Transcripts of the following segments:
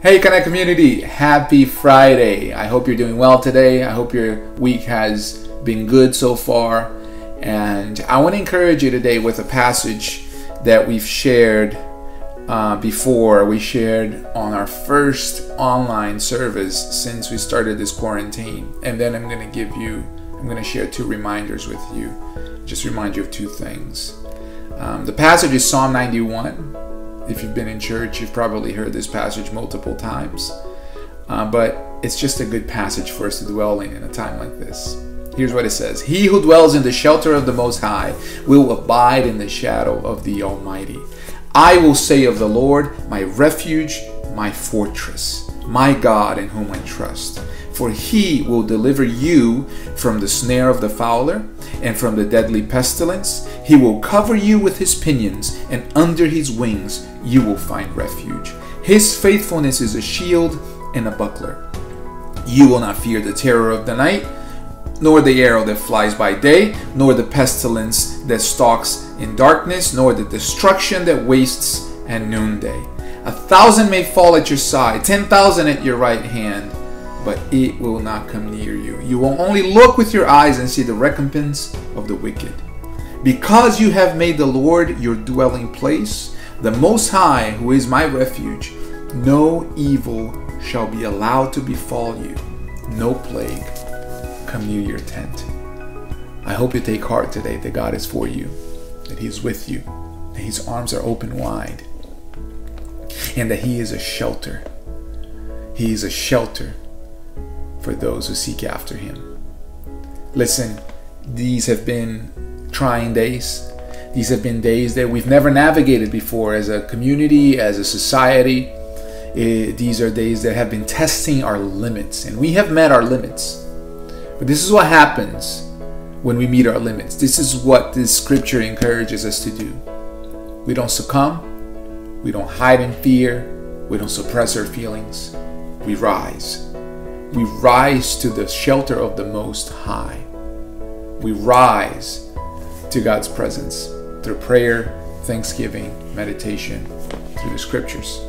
Hey Connect community, happy Friday. I hope you're doing well today. I hope your week has been good so far. And I want to encourage you today with a passage that we've shared before. We shared on our first online service since we started this quarantine. And then I'm going to share two reminders with you. Just remind you of two things. The passage is Psalm 91. If you've been in church, you've probably heard this passage multiple times. But it's just a good passage for us to dwell in a time like this. Here's what it says. He who dwells in the shelter of the Most High will abide in the shadow of the Almighty. I will say of the Lord, my refuge, my fortress, my God in whom I trust. For he will deliver you from the snare of the fowler and from the deadly pestilence. He will cover you with his pinions, and under his wings you will find refuge. His faithfulness is a shield and a buckler. You will not fear the terror of the night, nor the arrow that flies by day, nor the pestilence that stalks in darkness, nor the destruction that wastes at noonday. 1,000 may fall at your side, 10,000 at your right hand, but it will not come near you. You will only look with your eyes and see the recompense of the wicked. Because you have made the Lord your dwelling place, the Most High, who is my refuge, no evil shall be allowed to befall you, no plague come near your tent. I hope you take heart today that God is for you, that He is with you, that His arms are open wide, and that He is a shelter. He is a shelter for those who seek after Him. Listen, these have been trying days. These have been days that we've never navigated before as a community, as a society. These are days that have been testing our limits, and we have met our limits. But this is what happens when we meet our limits. This is what this scripture encourages us to do. We don't succumb. We don't hide in fear. We don't suppress our feelings. We rise. We rise to the shelter of the Most High. We rise to God's presence through prayer, thanksgiving, meditation, through the scriptures.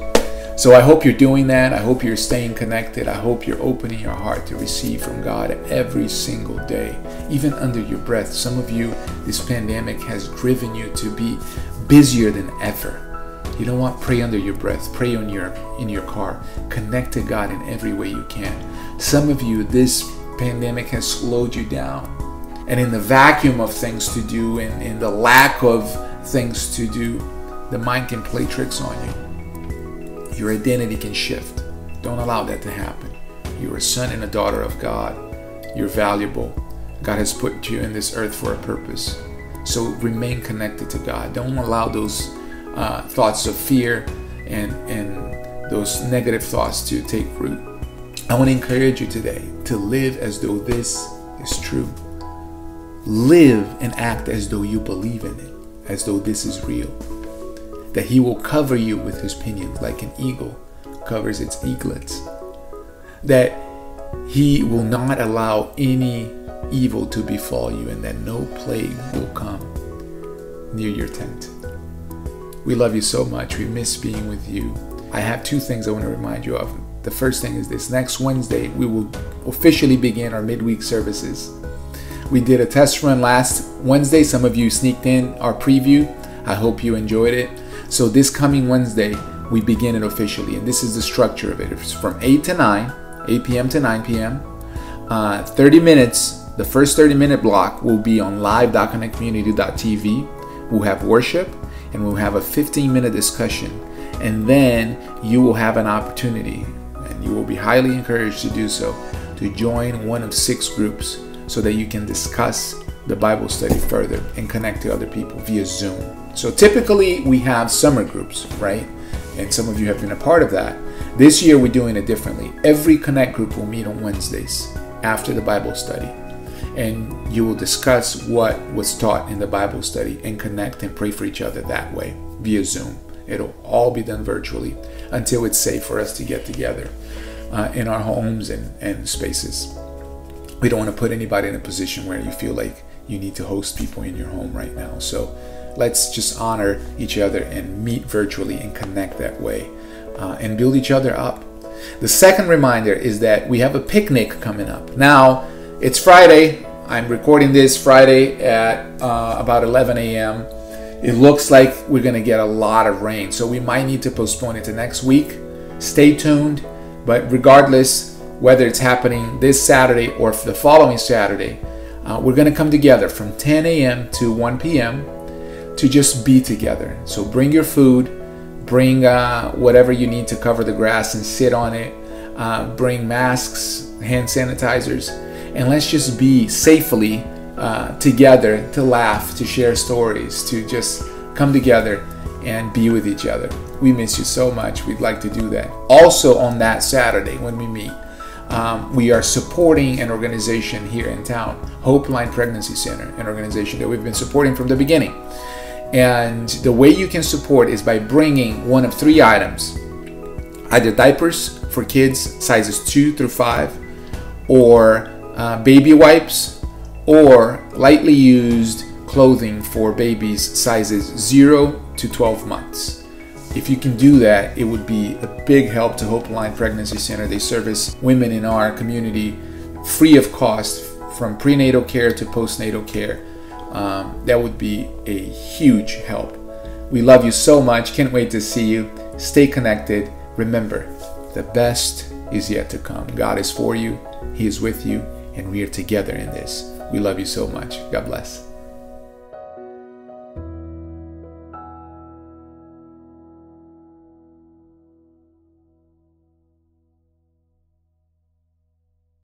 So I hope you're doing that. I hope you're staying connected. I hope you're opening your heart to receive from God every single day, even under your breath. Some of you, this pandemic has driven you to be busier than ever. You know what? Pray under your breath. Pray in your car. Connect to God in every way you can. Some of you, this pandemic has slowed you down. And in the vacuum of things to do, and in the lack of things to do, the mind can play tricks on you. Your identity can shift. Don't allow that to happen. You're a son and a daughter of God. You're valuable. God has put you in this earth for a purpose. So remain connected to God. Don't allow those thoughts of fear and those negative thoughts to take root. I want to encourage you today to live as though this is true. Live and act as though you believe in it, as though this is real. That He will cover you with His pinions like an eagle covers its eaglets. That He will not allow any evil to befall you, and that no plague will come near your tent. We love you so much. We miss being with you. I have two things I want to remind you of. The first thing is this. Next Wednesday, we will officially begin our midweek services. We did a test run last Wednesday. Some of you sneaked in our preview. I hope you enjoyed it. So this coming Wednesday, we begin it officially. And this is the structure of it. It's from 8 p.m. to 9 p.m. 30 minutes, the first 30-minute block will be on live.connectcommunity.tv. We'll have worship, and we'll have a 15-minute discussion. And then you will have an opportunity, and you will be highly encouraged to do so, to join one of 6 groups so that you can discuss the Bible study further and connect to other people via Zoom. So typically we have summer groups, right? And some of you have been a part of that. This year we're doing it differently. Every Connect group will meet on Wednesdays after the Bible study. And you will discuss what was taught in the Bible study and connect and pray for each other that way via Zoom. It'll all be done virtually until it's safe for us to get together in our homes and spaces. We don't want to put anybody in a position where you feel like you need to host people in your home right now. So let's just honor each other and meet virtually and connect that way and build each other up. The second reminder is that we have a picnic coming up. Now, it's Friday. I'm recording this Friday at about 11 a.m. It looks like we're going to get a lot of rain, so we might need to postpone it to next week. Stay tuned. But regardless, whether it's happening this Saturday or the following Saturday, we're going to come together from 10 a.m. to 1 p.m. to just be together. So bring your food, bring whatever you need to cover the grass and sit on it. Bring masks, hand sanitizers, and let's just be safely together to laugh, to share stories, to just come together and be with each other. We miss you so much. We'd like to do that. Also on that Saturday when we meet, we are supporting an organization here in town, HopeLine Pregnancy Center, an organization that we've been supporting from the beginning. And the way you can support is by bringing one of three items: either diapers for kids sizes 2 through 5, or baby wipes, or lightly used clothing for babies sizes 0 to 12 months. If you can do that, it would be a big help to HopeLine Pregnancy Center. They service women in our community free of cost, from prenatal care to postnatal care. That would be a huge help. We love you so much. Can't wait to see you. Stay connected. Remember, the best is yet to come. God is for you. He is with you. And we are together in this. We love you so much. God bless.